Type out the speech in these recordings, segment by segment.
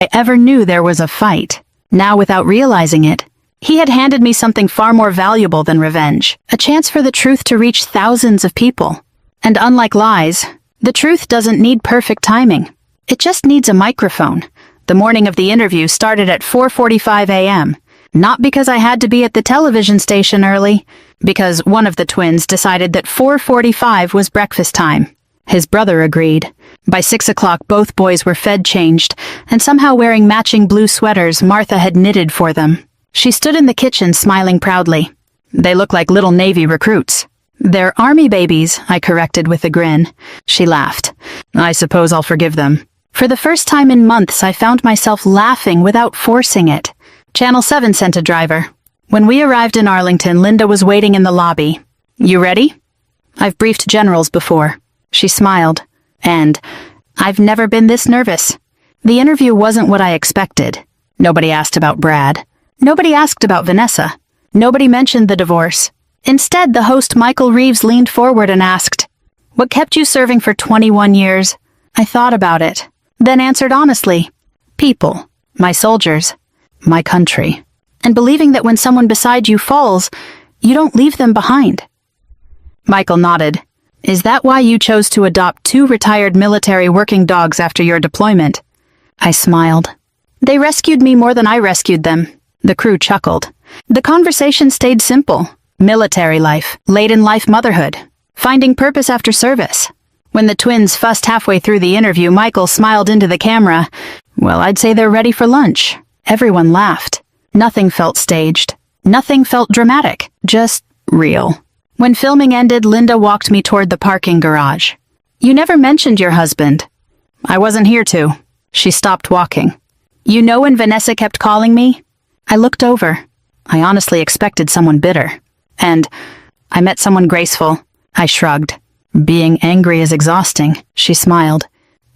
I ever knew there was a fight. Now, without realizing it, he had handed me something far more valuable than revenge, a chance for the truth to reach thousands of people. And unlike lies, the truth doesn't need perfect timing. It just needs a microphone. The morning of the interview started at 4:45 a.m., not because I had to be at the television station early, because one of the twins decided that 4:45 was breakfast time. His brother agreed. By 6 o'clock, both boys were fed, changed, and somehow wearing matching blue sweaters Martha had knitted for them. She stood in the kitchen smiling proudly. They look like little Navy recruits. They're Army babies, I corrected with a grin. She laughed. I suppose I'll forgive them. For the first time in months, I found myself laughing without forcing it. Channel 7 sent a driver. When we arrived in Arlington, Linda was waiting in the lobby. You ready? I've briefed generals before. She smiled. And I've never been this nervous. The interview wasn't what I expected. Nobody asked about Brad. Nobody asked about Vanessa. Nobody mentioned the divorce. Instead, the host Michael Reeves leaned forward and asked, "What kept you serving for 21 years? I thought about it, then answered honestly. People, my soldiers, my country. And believing that when someone beside you falls, you don't leave them behind." Michael nodded. Is that why you chose to adopt 2 retired military working dogs after your deployment? I smiled. They rescued me more than I rescued them. The crew chuckled. The conversation stayed simple. Military life, late-in-life motherhood, finding purpose after service. When the twins fussed halfway through the interview, Michael smiled into the camera. Well, I'd say they're ready for lunch. Everyone laughed. Nothing felt staged. Nothing felt dramatic. Just real. When filming ended, Linda walked me toward the parking garage. You never mentioned your husband. I wasn't here to. She stopped walking. You know when Vanessa kept calling me? I looked over. I honestly expected someone bitter. And I met someone graceful. I shrugged. Being angry is exhausting, she smiled.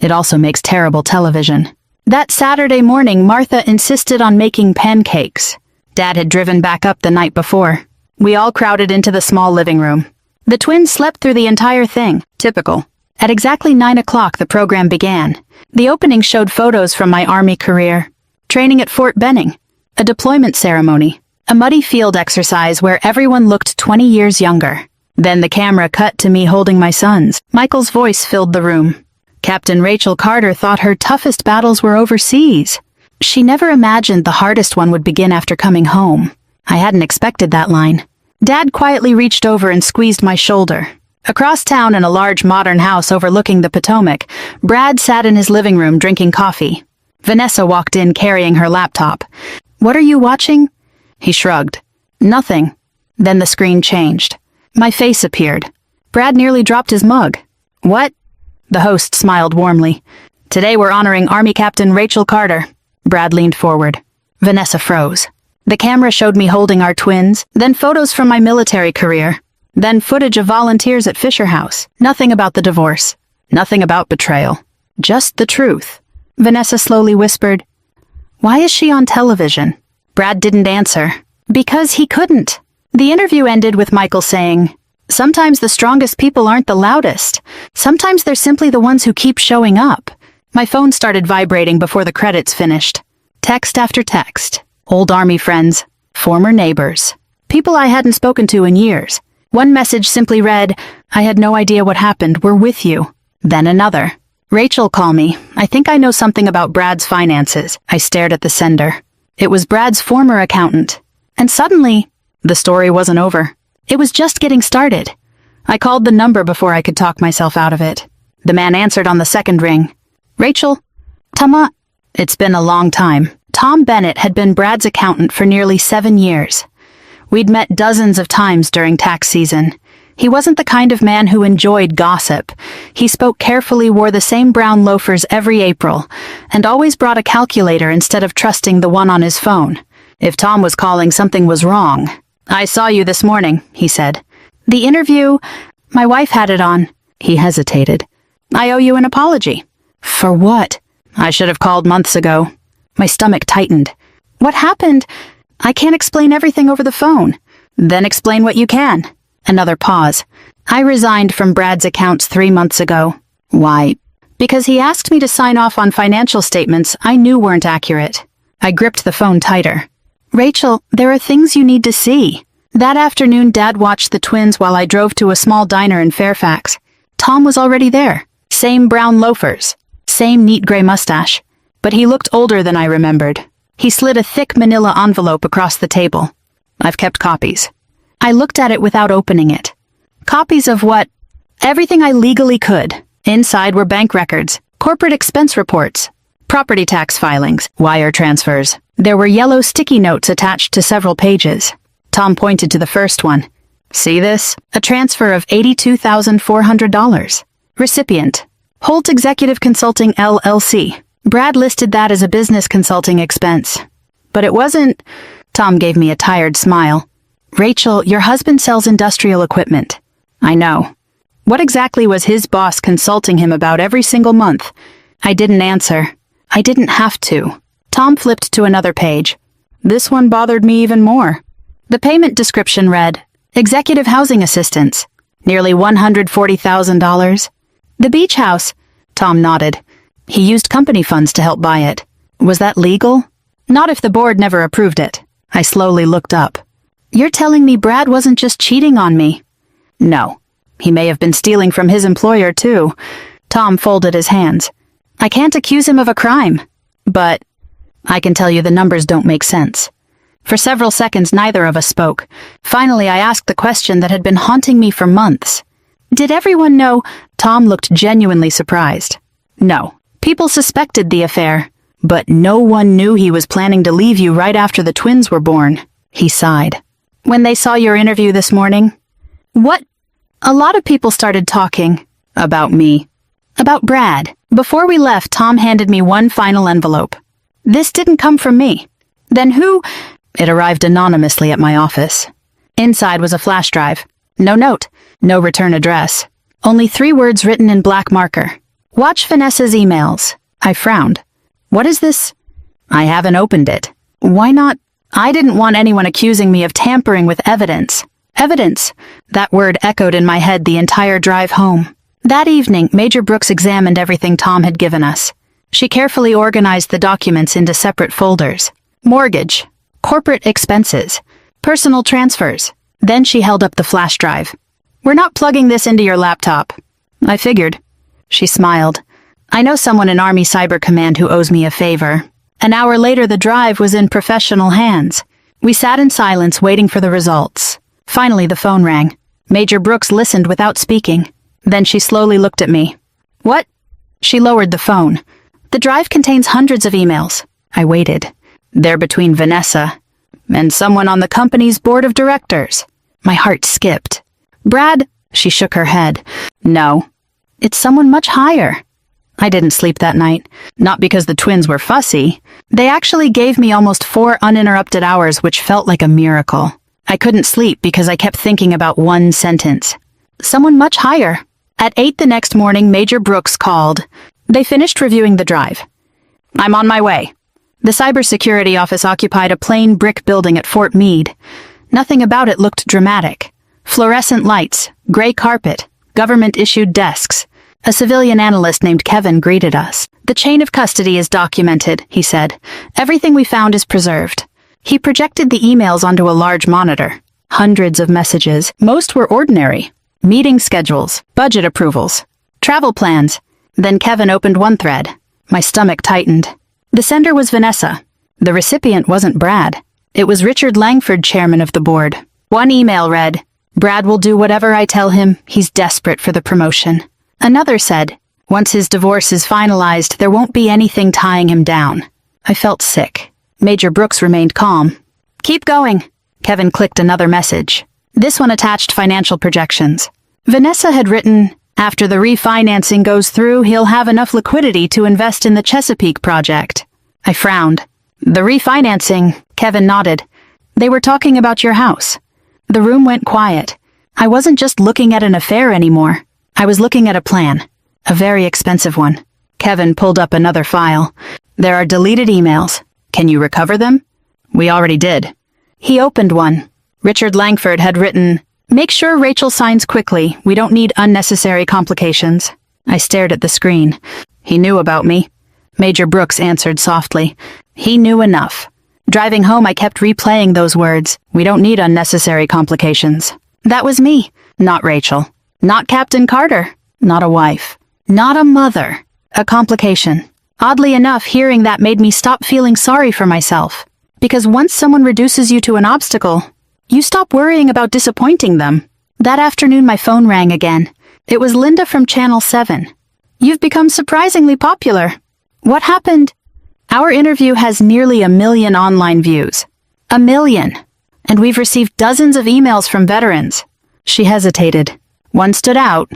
It also makes terrible television. That Saturday morning, Martha insisted on making pancakes. Dad had driven back up the night before. We all crowded into the small living room. The twins slept through the entire thing. Typical. At exactly 9 o'clock, the program began. The opening showed photos from my Army career. Training at Fort Benning. A deployment ceremony. A muddy field exercise where everyone looked 20 years younger. Then the camera cut to me holding my sons. Michael's voice filled the room. Captain Rachel Carter thought her toughest battles were overseas. She never imagined the hardest one would begin after coming home. I hadn't expected that line. Dad quietly reached over and squeezed my shoulder. Across town in a large modern house overlooking the Potomac, Brad sat in his living room drinking coffee. Vanessa walked in carrying her laptop. What are you watching? He shrugged. Nothing. Then the screen changed. My face appeared. Brad nearly dropped his mug. What? The host smiled warmly. Today we're honoring Army Captain Rachel Carter. Brad leaned forward. Vanessa froze. The camera showed me holding our twins, then photos from my military career, then footage of volunteers at Fisher House. Nothing about the divorce. Nothing about betrayal. Just the truth. Vanessa slowly whispered, "Why is she on television?" Brad didn't answer. Because he couldn't. The interview ended with Michael saying, "Sometimes the strongest people aren't the loudest. Sometimes they're simply the ones who keep showing up." My phone started vibrating before the credits finished. Text after text. Old Army friends. Former neighbors. People I hadn't spoken to in years. One message simply read, "I had no idea what happened. We're with you." Then another. "Rachel, call me. I think I know something about Brad's finances." I stared at the sender. It was Brad's former accountant. And suddenly, the story wasn't over. It was just getting started. I called the number before I could talk myself out of it. The man answered on the second ring. "Rachel? Tama?" It's been a long time. Tom Bennett had been Brad's accountant for nearly 7 years. We'd met dozens of times during tax season. He wasn't the kind of man who enjoyed gossip. He spoke carefully, wore the same brown loafers every April, and always brought a calculator instead of trusting the one on his phone. If Tom was calling, something was wrong. "I saw you this morning," he said. "The interview, my wife had it on." He hesitated. "I owe you an apology." "For what?" "I should have called months ago." My stomach tightened. "What happened? I can't explain everything over the phone." "Then explain what you can." Another pause. "I resigned from Brad's accounts 3 months ago." "Why?" because he asked me to sign off on financial statements I knew weren't accurate. I gripped the phone tighter. Rachel, there are things you need to see. That afternoon, Dad watched the twins while I drove to a small diner in Fairfax. Tom was already there. Same brown loafers. Same neat gray mustache. But he looked older than I remembered. He slid a thick manila envelope across the table. I've kept copies. I looked at it without opening it. Copies of what? Everything I legally could. Inside were bank records, corporate expense reports, property tax filings, wire transfers. There were yellow sticky notes attached to several pages. Tom pointed to the first one. See this? A transfer of $82,400. Recipient: Holt Executive Consulting LLC. Brad listed that as a business consulting expense. But it wasn't. Tom gave me a tired smile. Rachel, your husband sells industrial equipment. I know. What exactly was his boss consulting him about every single month? I didn't answer. I didn't have to. Tom flipped to another page. This one bothered me even more. The payment description read, Executive Housing Assistance, nearly $140,000. The beach house. Tom nodded. He used company funds to help buy it. Was that legal? Not if the board never approved it. I slowly looked up. You're telling me Brad wasn't just cheating on me? No. He may have been stealing from his employer, too. Tom folded his hands. I can't accuse him of a crime. But I can tell you the numbers don't make sense. For several seconds, neither of us spoke. Finally, I asked the question that had been haunting me for months. Did everyone know? Tom looked genuinely surprised. No. People suspected the affair, but no one knew he was planning to leave you right after the twins were born. He sighed. When they saw your interview this morning? What? A lot of people started talking. About me. About Brad. Before we left, Tom handed me one final envelope. This didn't come from me. Then who? It arrived anonymously at my office. Inside was a flash drive. No note. No return address. Only 3 words written in black marker. Watch Vanessa's emails. I frowned. What is this? I haven't opened it. Why not? I didn't want anyone accusing me of tampering with evidence. Evidence. That word echoed in my head the entire drive home. That evening, Major Brooks examined everything Tom had given us. She carefully organized the documents into separate folders. Mortgage, corporate expenses, personal transfers. Then she held up the flash drive. We're not plugging this into your laptop. I figured. She smiled. I know someone in Army Cyber Command who owes me a favor. An hour later, the drive was in professional hands. We sat in silence waiting for the results. Finally, the phone rang. Major Brooks listened without speaking. Then she slowly looked at me. What? She lowered the phone. The drive contains hundreds of emails. I waited. They're between Vanessa and someone on the company's board of directors. My heart skipped. Brad? She shook her head. No. It's someone much higher. I didn't sleep that night. Not because the twins were fussy. They actually gave me almost 4 uninterrupted hours, which felt like a miracle. I couldn't sleep because I kept thinking about one sentence. Someone much higher. At 8 the next morning, Major Brooks called. They finished reviewing the drive. I'm on my way. The cybersecurity office occupied a plain brick building at Fort Meade. Nothing about it looked dramatic. Fluorescent lights, gray carpet, government-issued desks. A civilian analyst named Kevin greeted us. The chain of custody is documented, he said. Everything we found is preserved. He projected the emails onto a large monitor. Hundreds of messages. Most were ordinary. Meeting schedules, budget approvals, travel plans. Then Kevin opened one thread. My stomach tightened. The sender was Vanessa. The recipient wasn't Brad. It was Richard Langford, chairman of the board. One email read, Brad will do whatever I tell him. He's desperate for the promotion. Another said, once his divorce is finalized, there won't be anything tying him down. I felt sick. Major Brooks remained calm. Keep going. Kevin clicked another message. This one attached financial projections. Vanessa had written, after the refinancing goes through, he'll have enough liquidity to invest in the Chesapeake project. I frowned. The refinancing, Kevin nodded. They were talking about your house. The room went quiet. I wasn't just looking at an affair anymore. I was looking at a plan. A very expensive one. Kevin pulled up another file. There are deleted emails. Can you recover them? We already did. He opened one. Richard Langford had written, make sure Rachel signs quickly. We don't need unnecessary complications. I stared at the screen. He knew about me. Major Brooks answered softly. He knew enough. Driving home, I kept replaying those words. We don't need unnecessary complications. That was me, not Rachel. Not Captain Carter. Not a wife. Not a mother. A complication. Oddly enough, hearing that made me stop feeling sorry for myself. Because once someone reduces you to an obstacle, you stop worrying about disappointing them. That afternoon, my phone rang again. It was Linda from Channel 7. You've become surprisingly popular. What happened? Our interview has nearly 1 million online views. 1 million. And we've received dozens of emails from veterans. She hesitated. One stood out.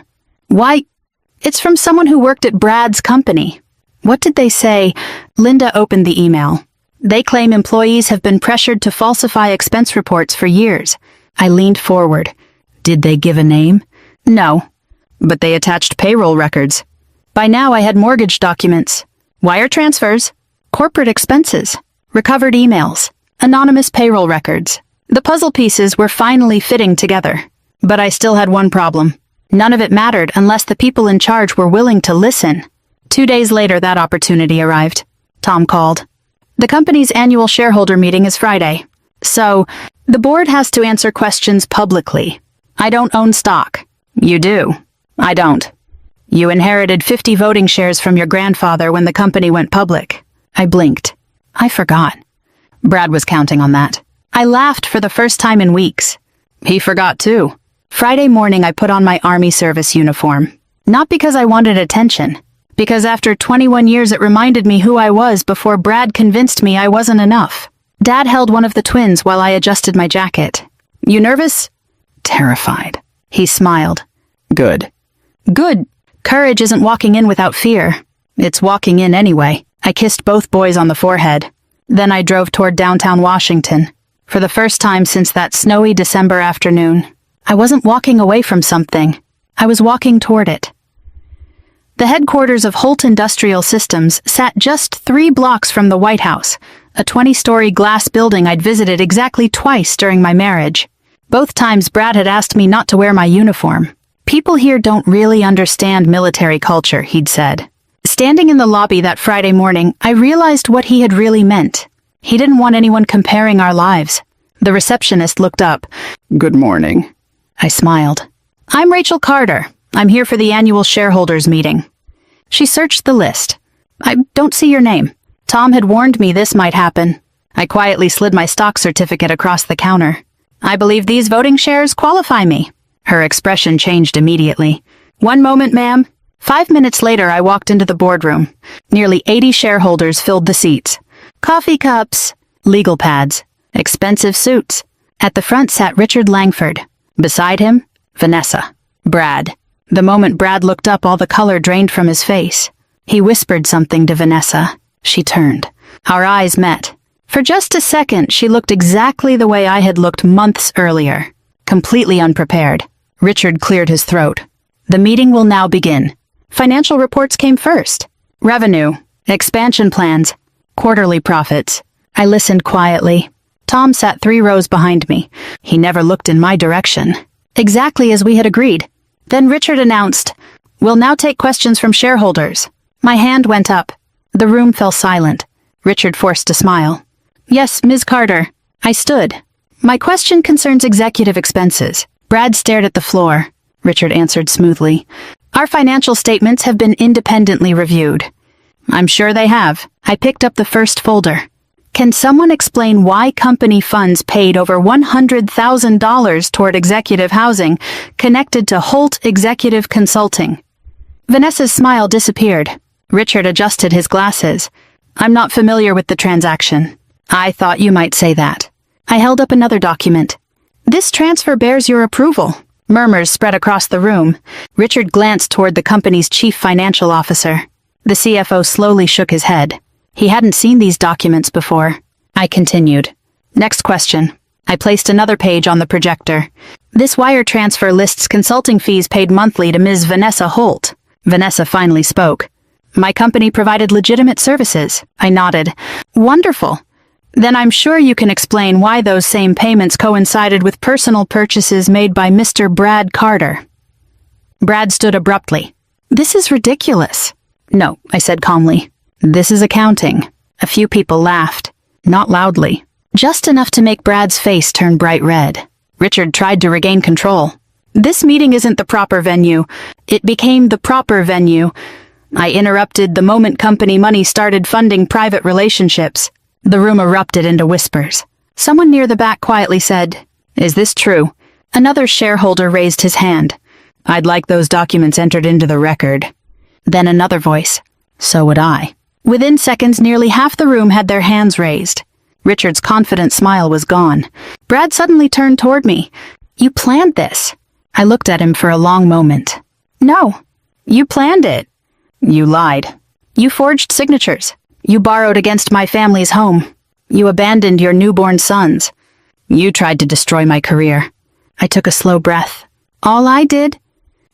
Why? It's from someone who worked at Brad's company. What did they say? Linda opened the email. They claim employees have been pressured to falsify expense reports for years. I leaned forward. Did they give a name? No. But they attached payroll records. By now I had mortgage documents, wire transfers, corporate expenses, recovered emails, anonymous payroll records. The puzzle pieces were finally fitting together. But I still had one problem. None of it mattered unless the people in charge were willing to listen. 2 days later, that opportunity arrived. Tom called. The company's annual shareholder meeting is Friday. So, the board has to answer questions publicly. I don't own stock. You do. I don't. You inherited 50 voting shares from your grandfather when the company went public. I blinked. I forgot. Brad was counting on that. I laughed for the first time in weeks. He forgot too. Friday morning I put on my Army service uniform. Not because I wanted attention. Because after 21 years it reminded me who I was before Brad convinced me I wasn't enough. Dad held one of the twins while I adjusted my jacket. You nervous? Terrified. He smiled. Good. Good. Courage isn't walking in without fear. It's walking in anyway. I kissed both boys on the forehead. Then I drove toward downtown Washington. For the first time since that snowy December afternoon, I wasn't walking away from something. I was walking toward it. The headquarters of Holt Industrial Systems sat just 3 blocks from the White House, a 20-story glass building I'd visited exactly twice during my marriage. Both times Brad had asked me not to wear my uniform. People here don't really understand military culture, he'd said. Standing in the lobby that Friday morning, I realized what he had really meant. He didn't want anyone comparing our lives. The receptionist looked up. Good morning. I smiled. I'm Rachel Carter. I'm here for the annual shareholders meeting. She searched the list. I don't see your name. Tom had warned me this might happen. I quietly slid my stock certificate across the counter. I believe these voting shares qualify me. Her expression changed immediately. One moment, ma'am. 5 minutes later, I walked into the boardroom. Nearly 80 shareholders filled the seats. Coffee cups, legal pads, expensive suits. At the front sat Richard Langford. Beside him, Vanessa. Brad. The moment Brad looked up, all the color drained from his face. He whispered something to Vanessa. She turned. Our eyes met. For just a second, she looked exactly the way I had looked months earlier. Completely unprepared. Richard cleared his throat. The meeting will now begin. Financial reports came first. Revenue, expansion plans, quarterly profits. I listened quietly. Tom sat 3 rows behind me. He never looked in my direction. Exactly as we had agreed. Then Richard announced, "We'll now take questions from shareholders." My hand went up. The room fell silent. Richard forced a smile. "Yes, Ms. Carter." I stood. "My question concerns executive expenses." Brad stared at the floor. Richard answered smoothly. "Our financial statements have been independently reviewed." "I'm sure they have." I picked up the first folder. "Can someone explain why company funds paid over $100,000 toward executive housing connected to Holt Executive Consulting?" Vanessa's smile disappeared. Richard adjusted his glasses. "I'm not familiar with the transaction." "I thought you might say that." I held up another document. "This transfer bears your approval." Murmurs spread across the room. Richard glanced toward the company's chief financial officer. The CFO slowly shook his head. He hadn't seen these documents before. I continued. "Next question." I placed another page on the projector. "This wire transfer lists consulting fees paid monthly to Ms. Vanessa Holt." Vanessa finally spoke. "My company provided legitimate services." I nodded. "Wonderful. Then I'm sure you can explain why those same payments coincided with personal purchases made by Mr. Brad Carter." Brad stood abruptly. "This is ridiculous." No, I said calmly. This is accounting. A few people laughed. Not loudly. Just enough to make Brad's face turn bright red. Richard tried to regain control. This meeting isn't the proper venue. It became the proper venue. I interrupted the moment company money started funding private relationships. The room erupted into whispers. Someone near the back quietly said, "Is this true?" Another shareholder raised his hand. "I'd like those documents entered into the record." Then another voice. "So would I." Within seconds, nearly half the room had their hands raised. Richard's confident smile was gone. Brad suddenly turned toward me. "You planned this." I looked at him for a long moment. "No, you planned it." "You lied. You forged signatures. You borrowed against my family's home. You abandoned your newborn sons. You tried to destroy my career." I took a slow breath. "All I did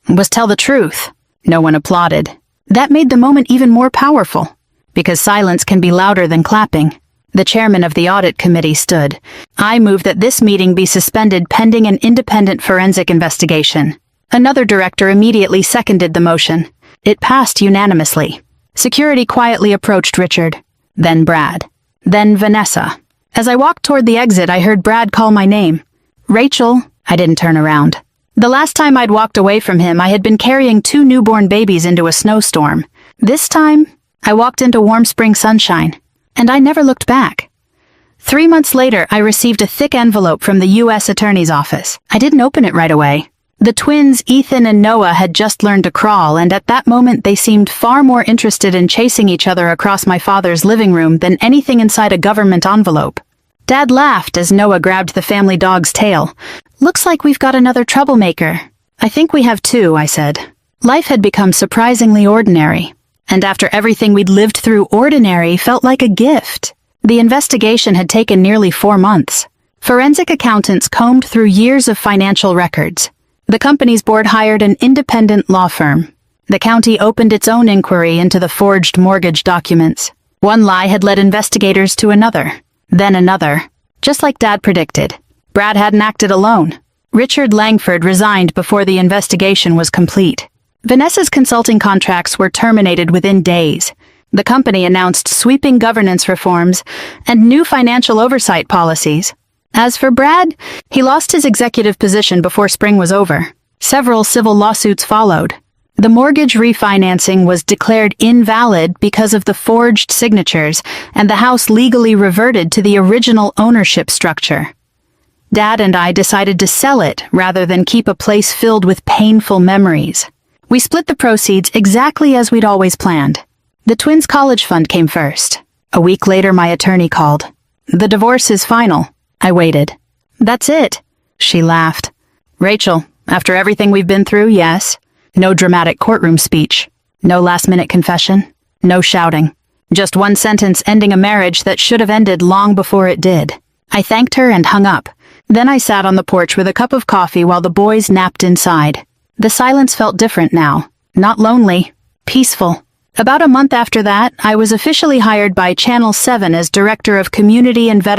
was tell the truth." No one applauded. That made the moment even more powerful, because silence can be louder than clapping. The chairman of the audit committee stood. "I move that this meeting be suspended pending an independent forensic investigation." Another director immediately seconded the motion. It passed unanimously. Security quietly approached Richard, then Brad, then Vanessa. As I walked toward the exit, I heard Brad call my name. "Rachel." I didn't turn around. The last time I'd walked away from him, I had been carrying 2 newborn babies into a snowstorm. This time, I walked into warm spring sunshine, and I never looked back. 3 months later, I received a thick envelope from the U.S. Attorney's Office. I didn't open it right away. The twins, Ethan and Noah, had just learned to crawl, and at that moment they seemed far more interested in chasing each other across my father's living room than anything inside a government envelope. Dad laughed as Noah grabbed the family dog's tail. "Looks like we've got another troublemaker." "I think we have 2, I said. Life had become surprisingly ordinary, and after everything we'd lived through, ordinary felt like a gift. The investigation had taken nearly 4 months. Forensic accountants combed through years of financial records. The company's board hired an independent law firm. The county opened its own inquiry into the forged mortgage documents. One lie had led investigators to another, then another. Just like Dad predicted, Brad hadn't acted alone. Richard Langford resigned before the investigation was complete. Vanessa's consulting contracts were terminated within days. The company announced sweeping governance reforms and new financial oversight policies. As for Brad, he lost his executive position before spring was over. Several civil lawsuits followed. The mortgage refinancing was declared invalid because of the forged signatures, and the house legally reverted to the original ownership structure. Dad and I decided to sell it rather than keep a place filled with painful memories. We split the proceeds exactly as we'd always planned. The twins' college fund came first. A week later, my attorney called. "The divorce is final." I waited. "That's it." She laughed. "Rachel, after everything we've been through, yes. No dramatic courtroom speech. No last-minute confession. No shouting. Just one sentence ending a marriage that should have ended long before it did." I thanked her and hung up. Then I sat on the porch with a cup of coffee while the boys napped inside. The silence felt different now. Not lonely. Peaceful. About a month after that, I was officially hired by Channel 7 as Director of Community and Veteran